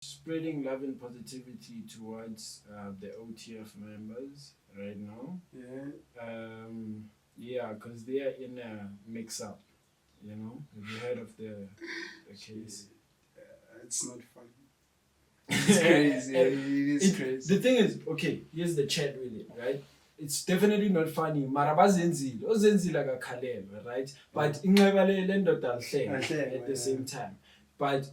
spreading love and positivity towards the OTF members right now. Yeah, because they are in a mix-up. You know, have you heard of the case? It's not funny. It's crazy. It is crazy. The thing is, okay, here's the chat with it, right? It's definitely not funny. Mara bazenzile, ozenzile akakhalelwa, right? But inxeba le ndoda alihlenge at the same time. But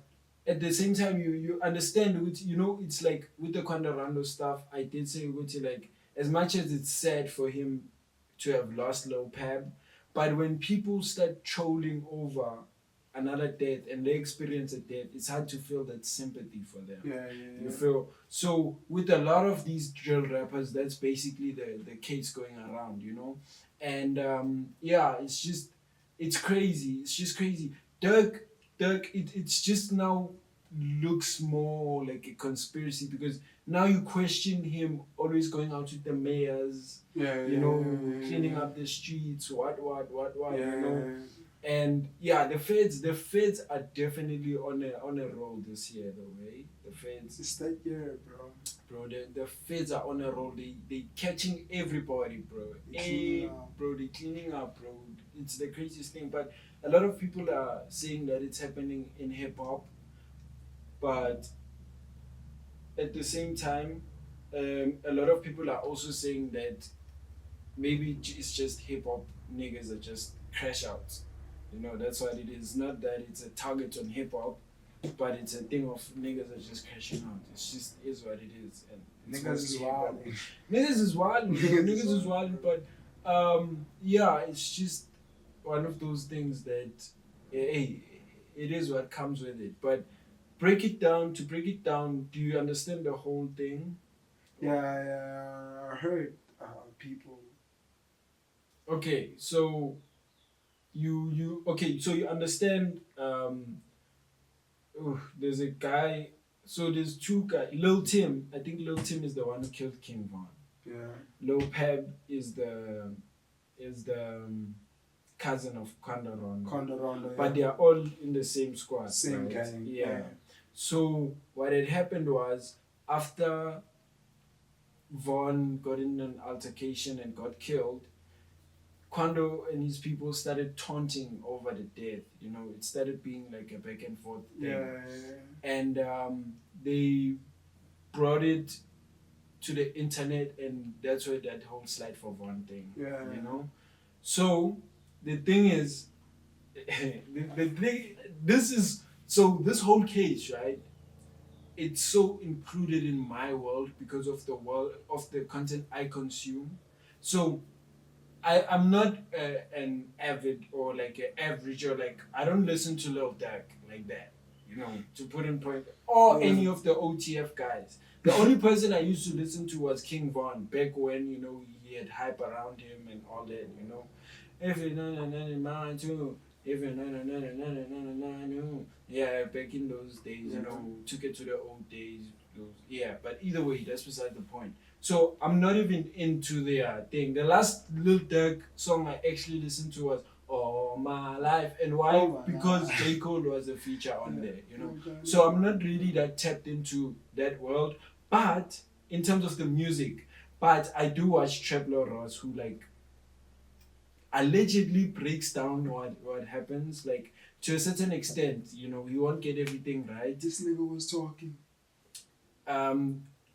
at the same time, you understand, you know, it's like with the Condorando stuff, I did say, like, as much as it's sad for him to have lost Low Pab, but when people start trolling over another death and they experience a death, it's hard to feel that sympathy for them. You feel? So with a lot of these drill rappers, that's basically the case going around, you know? And yeah, it's crazy. It's just crazy. Dirk, it's just now looks more like a conspiracy because now you question him always going out with the mayors, cleaning up the streets, what, you know. And yeah, the feds are definitely on a roll this year, though, right? The feds. It's that year, bro. Bro, the feds are on a roll. They catching everybody, bro. They cleaning up, bro. It's the craziest thing. But a lot of people are saying that it's happening in hip hop, but at the same time, a lot of people are also saying that maybe it's just hip hop niggas are just crash outs. You know, that's what it is. Not that it's a target on hip hop, but it's a thing of niggas are just crashing out. It's just is what it is. And niggas is wild. Niggas is wild. Niggas is wild. But yeah, it's just one of those things that hey, it is what comes with it. But break it down. To break it down, do you understand the whole thing? Yeah, I heard people. Okay, so you okay, so you understand there's a guy, so there's two guys. Lil Tim, I think Lil Tim is the one who killed King Von. Lil Peb is the cousin of Condorondo, but they are all in the same squad. Same right? gang. Yeah. So what had happened was after Von got in an altercation and got killed, Quando and his people started taunting over the death. You know, it started being like a back and forth thing. And they brought it to the internet, and that's where that whole slide for Von thing. You know, so the thing is, the thing, this whole case, right? It's so included in my world because of the world of the content I consume. So I'm not an avid or like an average or like I don't listen to Lil Durk like that, you know, to put in point, or any of the OTF guys. The only person I used to listen to was King Von back when, you know, he had hype around him and all that, you know. If you know, too. If you know, yeah, back in those days, you know, took it to the old days. Yeah, but either way, that's beside the point. So I'm not even into their thing. The last Lil Durk song I actually listened to was "All My Life," and why? Because J Cole was a feature on there, you know. So I'm not really that tapped into that world, but in terms of the music, but I do watch Traplo Ross, who like allegedly breaks down what happens, like to a certain extent. You know, you won't get everything right. This nigga was talking.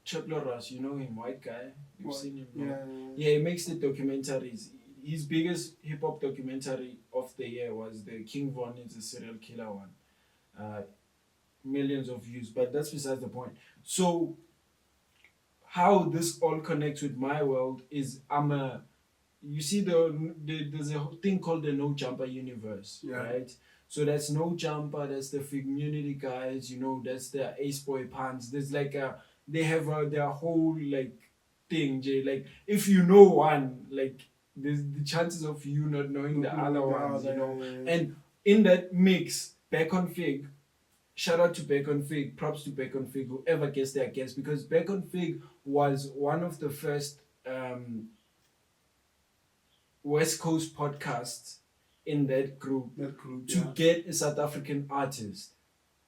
Traplo Ross, you know him, white guy. You've seen him, no? Yeah, he makes the documentaries. His biggest hip hop documentary of the year was the King Von is a serial killer one. Millions of views, but that's besides the point. So, how this all connects with my world is you see there's a thing called the No Jumper universe, right? So that's No Jumper, that's the Figmunity guys, you know, that's the Ace Boy Pants. There's like they have their whole like thing, Jay. Like if you know one, like there's the chances of you not knowing the other ones, you know. And in that mix, Back on Fig, shout out to Back on Fig, props to Back on Fig, whoever gets their guess, because Back on Fig was one of the first West Coast podcasts in that group to get a South African artist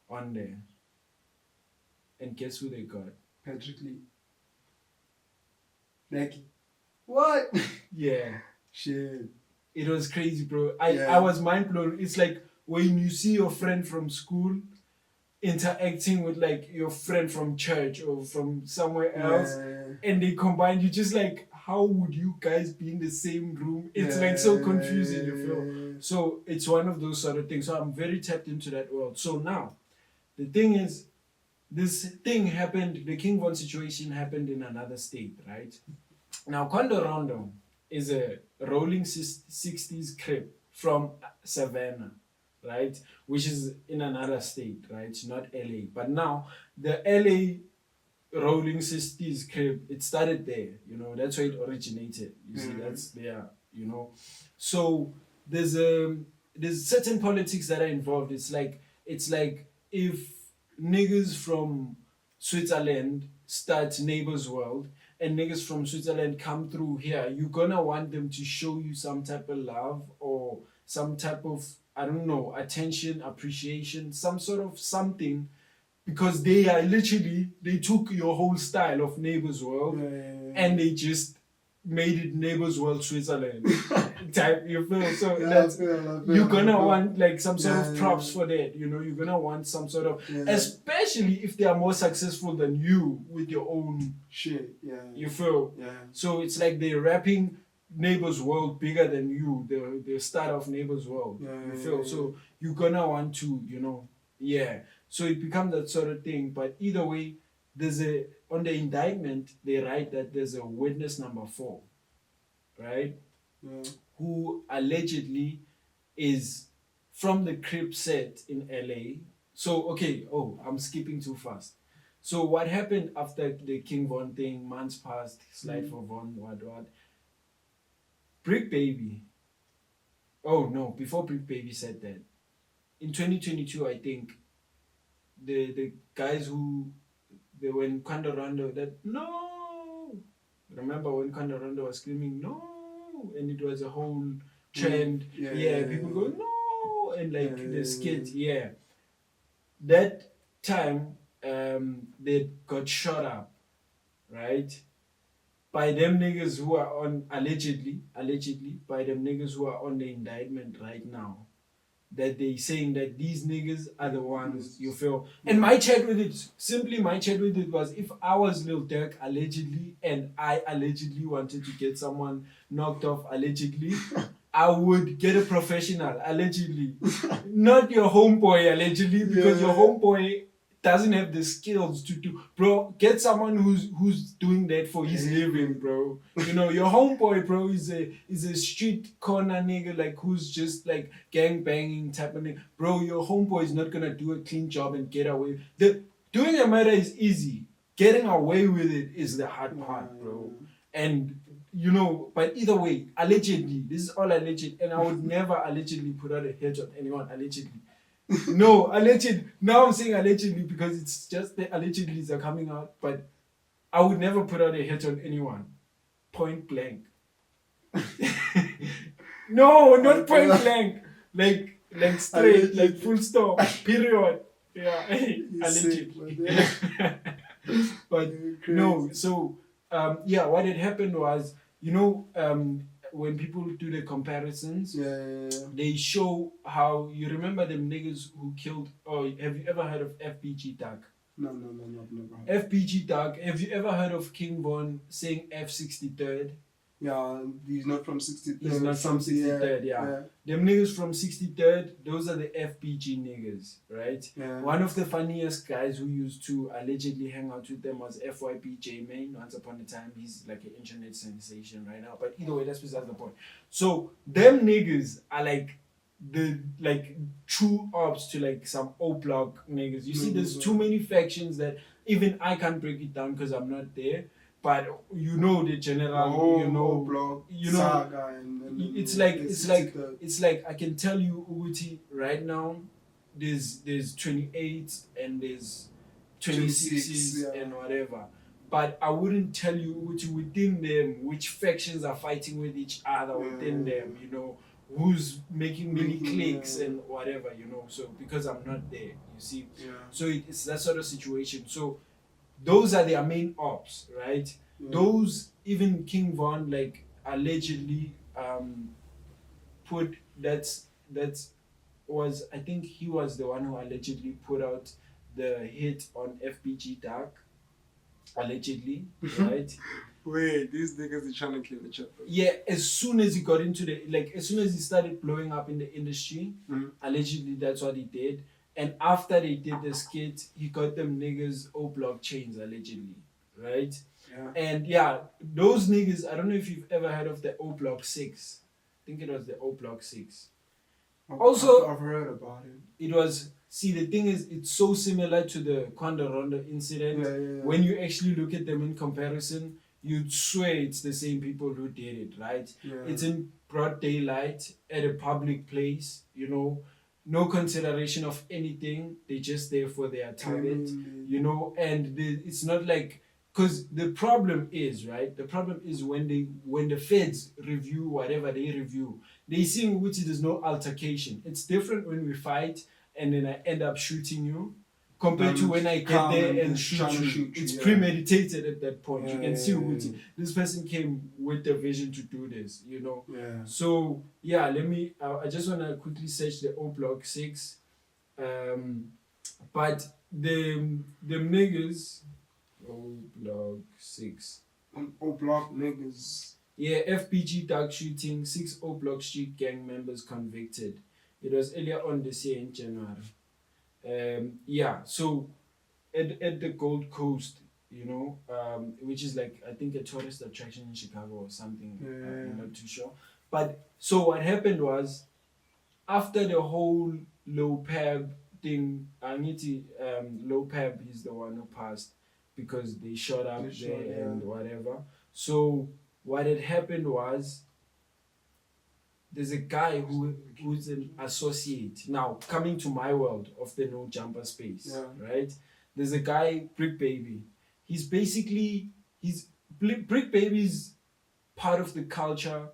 on there. And guess who they got? Patrick Lee. Nike. What? Yeah. Shit. It was crazy, bro. I Yeah. was mind blown. It's like when you see your friend from school interacting with like your friend from church or from somewhere else, and they combine, you just like, how would you guys be in the same room? It's like so confusing, you feel. So it's one of those sort of things. So I'm very tapped into that world. So now the thing is, this thing happened, the King Von situation happened in another state, right? Now Kondo Rondo is a rolling 60s crib from Savannah, right? Which is in another state, right? Not LA. But now the LA rolling 60s crib, it started there, that's where it originated. You see, that's there, So there's a there's certain politics that are involved. It's like if niggas from Switzerland start Neighbors World and niggas from Switzerland come through here, you're gonna want them to show you some type of love or some type of, I don't know, attention, appreciation, some sort of something, because they took your whole style of Neighbors World and they just made it Neighbors World Switzerland type, you feel. So that's, you're gonna want like some sort of props for that, you're gonna want some sort of, especially if they are more successful than you with your own shit. You feel. So it's like they're rapping Neighbors World bigger than you, the start of Neighbors World. You feel. So you're gonna want to, so it becomes that sort of thing. But either way, on the indictment they write that there's a witness number 4, right? Who allegedly is from the crib set in LA. So okay, I'm skipping too fast. So what happened after the King Von thing, months passed, slide for Von, what. Brick Baby. Oh no, before Brick Baby said that. In 2022, I think the guys who they were in Kandorando that no. Remember when Kandorando was screaming no, and it was a whole trend. People go no, and like the skit. That time, they got shot up, right? By them niggas who are on allegedly by them niggas who are on the indictment right now, that they saying that these niggas are the ones, you feel. And my chat with it was, if I was Lil Durk allegedly and I allegedly wanted to get someone knocked off allegedly, I would get a professional allegedly, not your homeboy allegedly, because your homeboy doesn't have the skills to do. Bro, get someone who's doing that for his living, bro. Your homeboy, bro, is a street corner nigga, like, who's just like gang banging type of nigga. Bro, your homeboy is not gonna do a clean job and get away. Doing a murder is easy. Getting away with it is the hard part, bro. And but either way, allegedly, this is all alleged, and I would never allegedly put out a hit on anyone allegedly. No, alleged. Now I'm saying allegedly because it's just the allegedlys are coming out, but I would never put out a hit on anyone. Point blank. No, not point blank. Like straight, like full stop. Period. Yeah, alleged. But no, so what had happened was, when people do the comparisons, they show how, you remember them niggas who killed. Oh, have you ever heard of FBG Duck? No, never. FBG Duck. Have you ever heard of King Von saying F63rd? Yeah, he's not from 63rd. He's not from 63rd, yeah. Them niggas from 63rd, those are the FBG niggas, right? One of the funniest guys who used to allegedly hang out with them was FYP J-Main. Once upon a time, he's like an internet sensation right now. But either way, that's beside the point. So, them niggas are like the true ops to like some O-block niggas. You see, there's too many factions that even I can't break it down because I'm not there. But the general, saga it's like I can tell you, Uguti, right now, there's 28 and there's 26s and whatever. But I wouldn't tell you, Uguti, within them which factions are fighting with each other within them, who's making many Making, clicks and whatever, you know. So because I'm not there, you see. yeah, So it's that sort of situation. So those are their main ops, right? yeah. Those, even King Von, like, allegedly put that's was, I think he was the one who allegedly put out the hit on FBG Dark, allegedly, right? Wait, these niggas are trying to kill each other. Yeah, as soon as he got into the, like, as soon as he started blowing up in the industry, Mhm. allegedly that's what he did. And after they did the skit, he got them niggas O block chains, allegedly, right? Yeah. And yeah, those niggas, I don't know if you've ever heard of the O block 6. I think it was the O block 6. Also, I've heard about it. it was, see, the thing is, it's so similar to the Quando Rondo incident. Yeah. When you actually look at them in comparison, you'd swear it's the same people who did it, right? Yeah. It's in broad daylight at a public place, you know, no consideration of anything. They're just there for their target, you know. And it's not like, because the problem is, right, the problem is when the feds review whatever they review, they see in which there's no altercation. It's different when we fight and then I end up shooting you, compared to when I get there and shoot you. It's premeditated at that point. You can see which this person came with the vision to do this, you know. Yeah. So yeah, let me. I just wanna quickly search the O block 6, but the niggas O block 6. O block niggas. Yeah, FPG dark shooting, 6 O block street gang members convicted. It was earlier on this year in January. Yeah, so at the Gold Coast, you know, which is like, I think, a tourist attraction in Chicago or something. I'm not too sure. But so what happened was, after the whole low pab thing, Aniti, low pab is the one who passed because they shot up there and whatever. So what had happened was, there's a guy who's an associate. Now, coming to my world of the no jumper space, right? There's a guy, Brick Baby. He's basically, Brick Baby's part of the culture,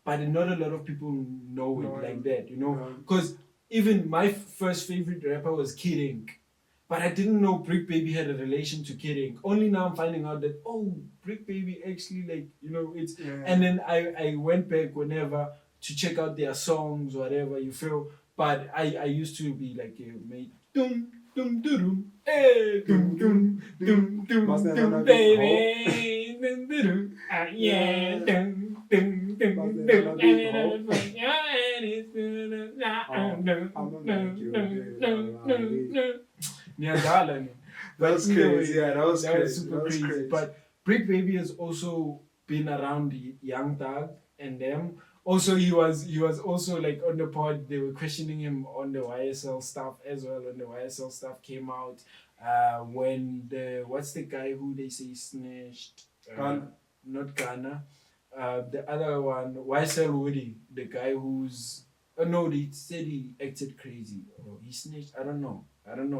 but not a lot of people know it like that, you know? Because even my first favorite rapper was Kid Ink. But I didn't know Brick Baby had a relation to Kid Ink. Only now I'm finding out that, oh, Brick Baby actually, like, you know, it's... And then I went back whenever to check out their songs, whatever, you feel. But I used to be like, mate, dum, dum, dum, hey, dum, dum, dum, dum, dum, baby, dum, dum, yeah, dum, dum, dum, dum, Niagara. That was crazy. Yeah, that was super crazy. But Brick Baby has also been around Young Thug and them. Also, he was also like on the pod. They were questioning him on the YSL stuff as well. When the YSL stuff came out, when what's the guy who they say snitched? Not Ghana. The other one, YSL Woody, the guy who's no, they said he acted crazy or he snitched. I don't know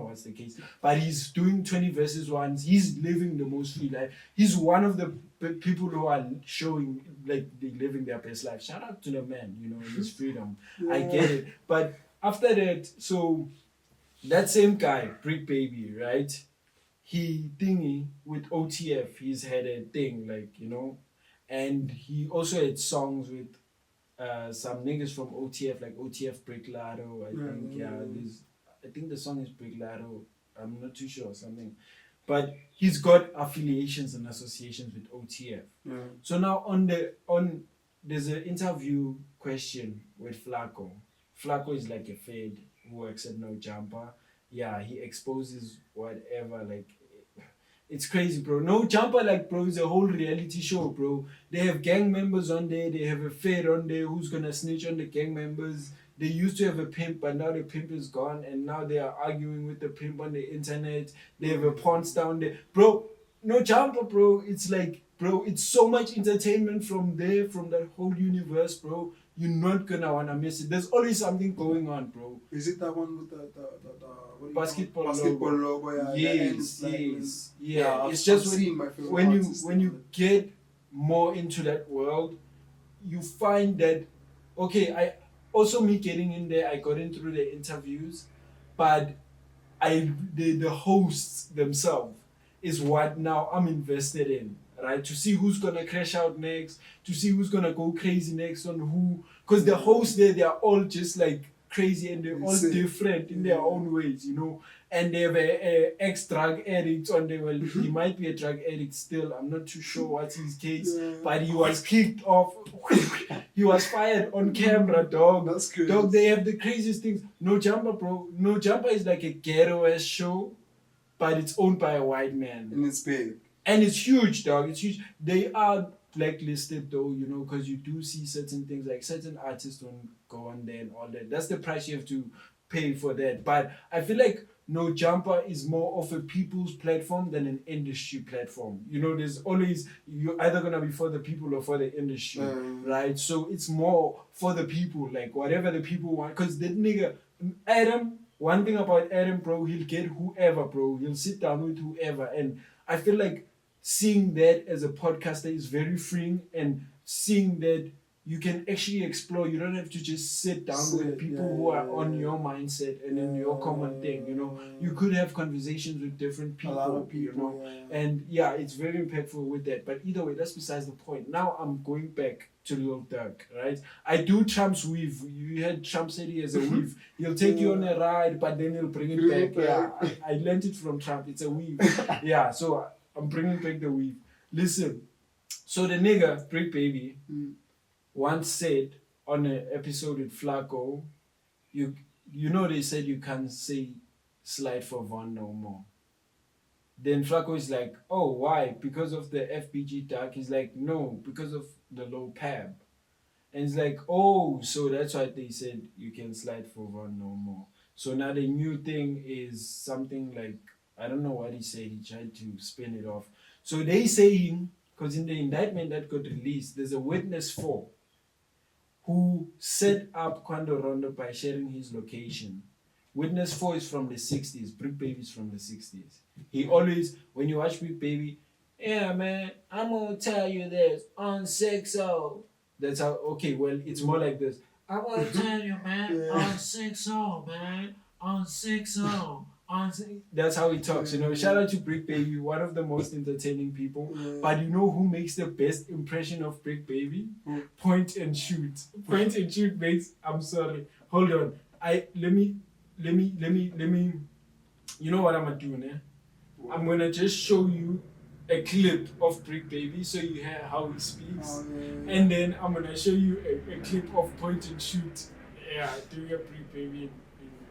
what's the case, but he's doing 20 versus ones. He's living the most free life. He's one of the people who are showing like they living their best life. Shout out to the man, you know, his freedom. I get it. But after that, so that same guy, Brick Baby, right? He thingy with OTF. He's had a thing, like, you know, and he also had songs with some niggas from OTF, like OTF Brick Lado. I think the song is Brick Lado. I'm not too sure, something. But he's got affiliations and associations with OTF. So now there's an interview question with Flacco. Flacco is like a fed who works at No Jumper. Yeah, he exposes whatever, like, it's crazy, bro. No Jumper, like, bro, is a whole reality show, bro. They have gang members on there. They have a fed on there who's gonna snitch on the gang members. They used to have a pimp, but now the pimp is gone, and now they are arguing with the pimp on the internet. They have a pawn down there, bro. No Jumper, bro. It's like, bro, it's so much entertainment from there, from that whole universe, bro. You're not gonna wanna miss it. There's always something going on, bro. Is it that one with the basketball logo? Yes. Yeah. It's just when you get more into that world, you find that, okay, also me getting in there, I got in through the interviews, but the hosts themselves is what now I'm invested in, right? To see who's gonna crash out next, to see who's gonna go crazy next on who, because the hosts there, they are all just like crazy and they're all different in their own ways, you know. And they have a ex drug addict on there. Well, he might be a drug addict still. I'm not too sure what's his case, but he was kicked off. He was fired on camera, dog. That's crazy. Dog, they have the craziest things. No Jumper, bro. No Jumper is like a ghetto ass show, but it's owned by a white man. And it's big. And it's huge, dog. It's huge. They are blacklisted though, you know, because you do see certain things like certain artists don't go on there and all that. That's the price you have to pay for that. But I feel like No Jumper is more of a people's platform than an industry platform. You know, there's always, you're either gonna be for the people or for the industry, right? So it's more for the people, like whatever the people want. Because the nigga, Adam, one thing about Adam, bro, he'll get whoever, bro. He'll sit down with whoever. And I feel like seeing that as a podcaster is very freeing, and seeing that you can actually explore. You don't have to just sit down with people who are on your mindset and in your common thing, you know. You could have conversations with different people, you know. And yeah, it's very impactful with that. But either way, that's besides the point. Now I'm going back to Lil Durk, right? I do Trump's weave. You had Trump said he has a weave. He'll take you on a ride, but then he'll bring it back. Yeah, I learned it from Trump. It's a weave. Yeah, so I'm bringing back the weave. Listen, so the nigga, Brick Baby, once said on an episode with Flacco, you know they said you can't say slide for Von no more. Then Flacco is like, oh, why? Because of the FBG tag? He's like, no, because of the low PAB. And it's like, oh, so that's why they said you can slide for Von no more. So now the new thing is something like, I don't know what he said. He tried to spin it off. So they saying, because in the indictment that got released, there's a witness for who set up Quando Rondo by sharing his location. Witness 4 is from the 60s. Brick Baby is from the 60s. He always, when you watch Brick Baby, yeah, man, I'm going to tell you this on 6-0. That's how, okay, well, it's more like this. I'm going to tell you, man, on 6-0, man, on 6-0. That's how he talks, you know. Shout out to Brick Baby, one of the most entertaining people. But you know who makes the best impression of Brick Baby? Point and Shoot. Point and Shoot makes. I'm sorry. Hold on. Let me. You know what I'm gonna do, ne? I'm gonna just show you a clip of Brick Baby so you hear how he speaks, and then I'm gonna show you a clip of Point and Shoot. Yeah, doing a Brick Baby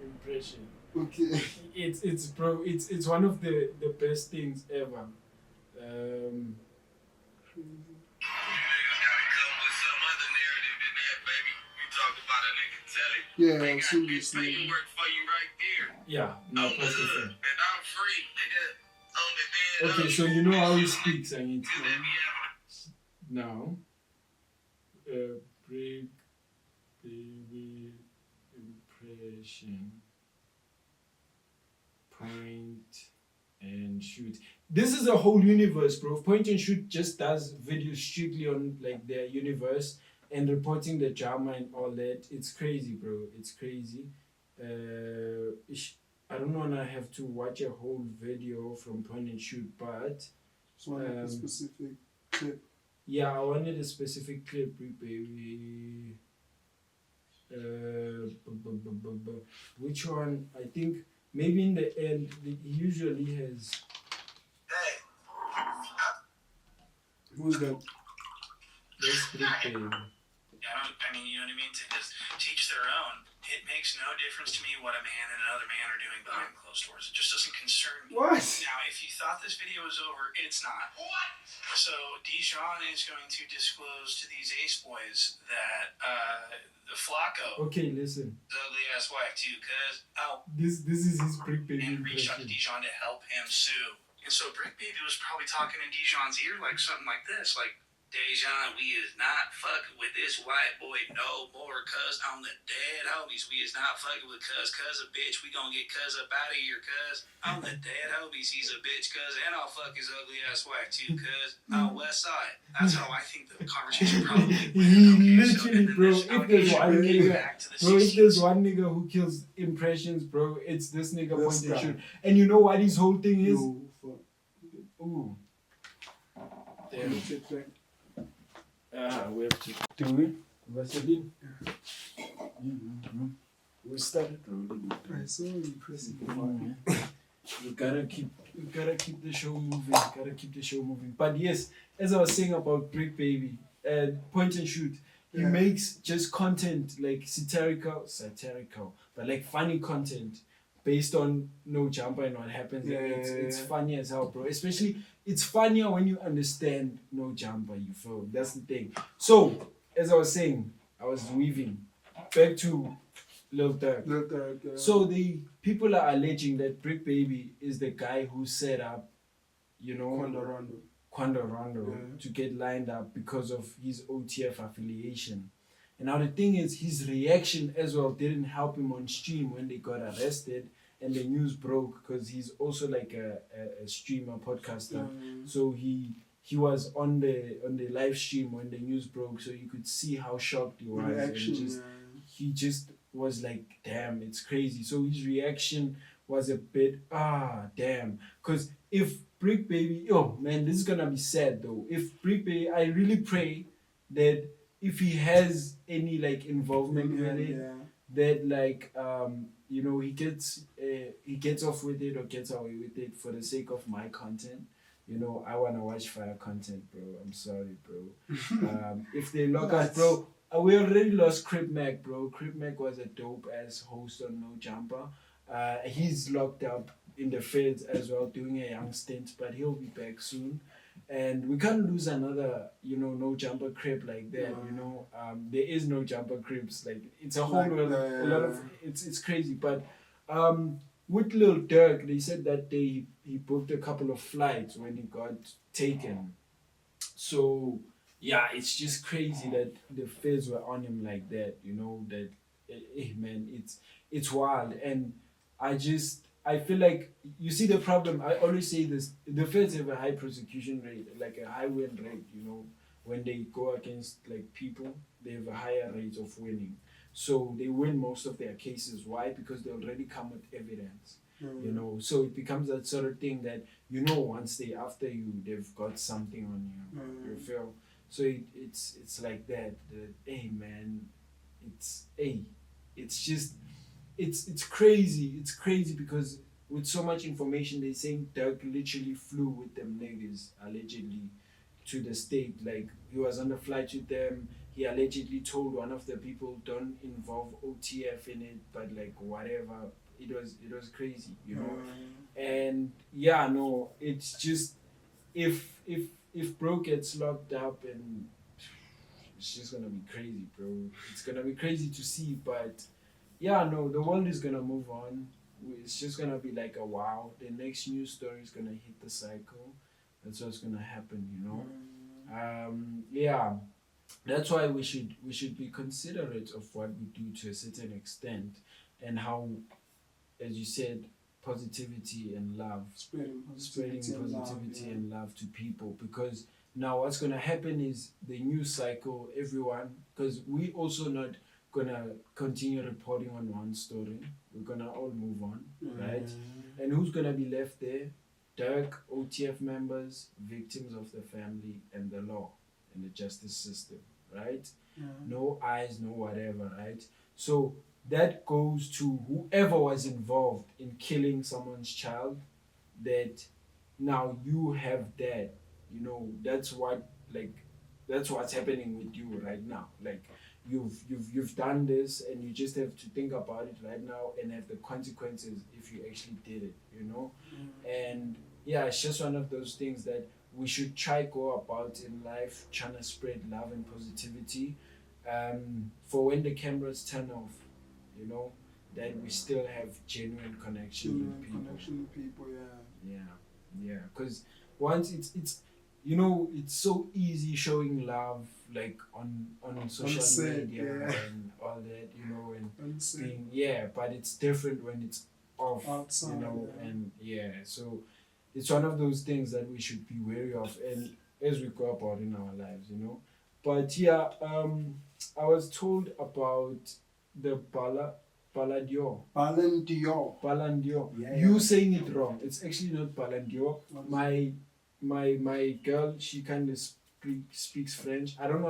impression. Okay. It's one of the best things ever. Yeah, seriously. Yeah, no, perfect. Okay, so you know how he speaks, I need to now. Brick Baby impression. Point and Shoot. This is a whole universe, bro. Point and Shoot just does videos strictly on like their universe and reporting the drama and all that. It's crazy, bro. It's crazy. I don't wanna have to watch a whole video from Point and Shoot, but just want a specific clip. Yeah, I wanted a specific clip, baby. Which one? I think maybe in the end, he usually has. Who's that? That's Brick Baby. I mean, you know what I mean? To just teach their own. It makes no difference to me what a man and another man are doing behind closed doors. It just doesn't concern me. What? Now, if you thought this video was over, it's not. What? So, Dijon is going to disclose to these ace boys that the Flacco. Okay, listen. His ugly ass wife, too, cuz. Oh. This is his Brick Baby. And reached out to Dijon to help him sue. And so, Brick Baby was probably talking in Dijon's ear like something like this, like, Dejan, we is not fucking with this white boy no more, cuz on the dead homies. We is not fucking with cuz a bitch. We gonna get cuz up out of here, cuz on the dead homies. He's a bitch, cuz, and I'll fuck his ugly ass wife too, cuz on West Side. That's how I think the conversation probably went. Okay, Literally, bro. If there's one nigga, back to the bro, if there's 60s. one nigga who kills impressions, bro, it's this nigga This point and guy. shoot. And you know what his whole thing is? No, fuck. Ooh. Damn. Shit, like, We have to do it. Vaseline. We started rolling. I so impressive. We gotta keep the show moving. But yes, as I was saying about Brick Baby, point and shoot. He Yeah. makes just content like satirical, but like funny content based on No Jumper and what happens. Yeah, It's yeah. funny as hell, bro. Especially it's funnier when you understand No Jumper. You feel that's the thing. So as I was saying, I was weaving back to Lil Durk. Not that, So the people are alleging that Brick Baby is the guy who set up, Quando Rondo Yeah. to get lined up because of his OTF affiliation. And now the thing is, his reaction as well didn't help him on stream when they got arrested and the news broke because he's also like a streamer, podcaster. So he was on the live stream when the news broke, so you could see how shocked he was. reaction. And he just was like, damn, it's crazy. So his reaction was a bit, damn. Because if Brick Baby, oh man, this is gonna be sad though. If Brick Baby, I really pray that if he has any like involvement with it, that like he gets off with it or gets away with it for the sake of my content. I wanna watch fire content, bro. I'm sorry, bro. If they lock us, bro, we already lost Crip Mac, bro. Crip Mac was a dope ass host on No Jumper. He's locked up in the feds as well, doing a young stint, but he'll be back soon. And we can't lose another, No Jumper Crip like that. There is No Jumper Crips. Like it's a whole Like, world. A lot of it's crazy. But with Lil Durk, they said that day he booked a couple of flights when he got taken. So yeah, it's just crazy that the feds were on him like that. That man, it's wild. And I feel like you see the problem. I always say this: the feds have a high prosecution rate, like a high win rate. When they go against like people, they have a higher rate of winning. So they win most of their cases. Why? Because they already come with evidence. So it becomes that sort of thing that once they after you, they've got something on you. You feel? So it's like that. Hey man, it's just it's crazy. It's crazy because with so much information, they saying Dirk literally flew with them niggas allegedly to the state. Like he was on the flight with them. He allegedly told one of the people, "Don't involve OTF in it," but like whatever. It was crazy. And yeah, no, it's just if bro gets locked up, and it's just gonna be crazy, bro. It's gonna be crazy to see, but yeah, no, the world is gonna move on. It's just gonna be like a wow. The next news story is gonna hit the cycle. That's what's gonna happen. Yeah, that's why we should be considerate of what we do to a certain extent, and how, as you said, positivity and love, spreading positivity and love to people. Because now what's gonna happen is the news cycle, everyone, because we also not gonna continue reporting on one story. We're gonna all move on, right? And who's gonna be left there? Dirk, OTF members, victims of the family, and the law and the justice system, right? No eyes, no whatever, right? So that goes to whoever was involved in killing someone's child, that now you have that. That's what's happening with you right now. Like you've done this, and you just have to think about it right now and have the consequences if you actually did it. And yeah, it's just one of those things that we should try go about in life, trying to spread love and positivity, for when the cameras turn off, that we still have genuine connection with people. Connection with people, Yeah, because once it's you know, it's so easy showing love like on social set, media yeah. and all that, you know, and On set. being, yeah, but it's different when it's off, Outside, you know, yeah. and yeah, so it's one of those things that we should be wary of, and as we go about in our lives, you know. But yeah, I was told about the Palladio. Ballon d'Or. Palandio. Yeah, You yeah. saying it wrong. It's actually not Palandio. What is My girl, she kind of speaks French. I don't know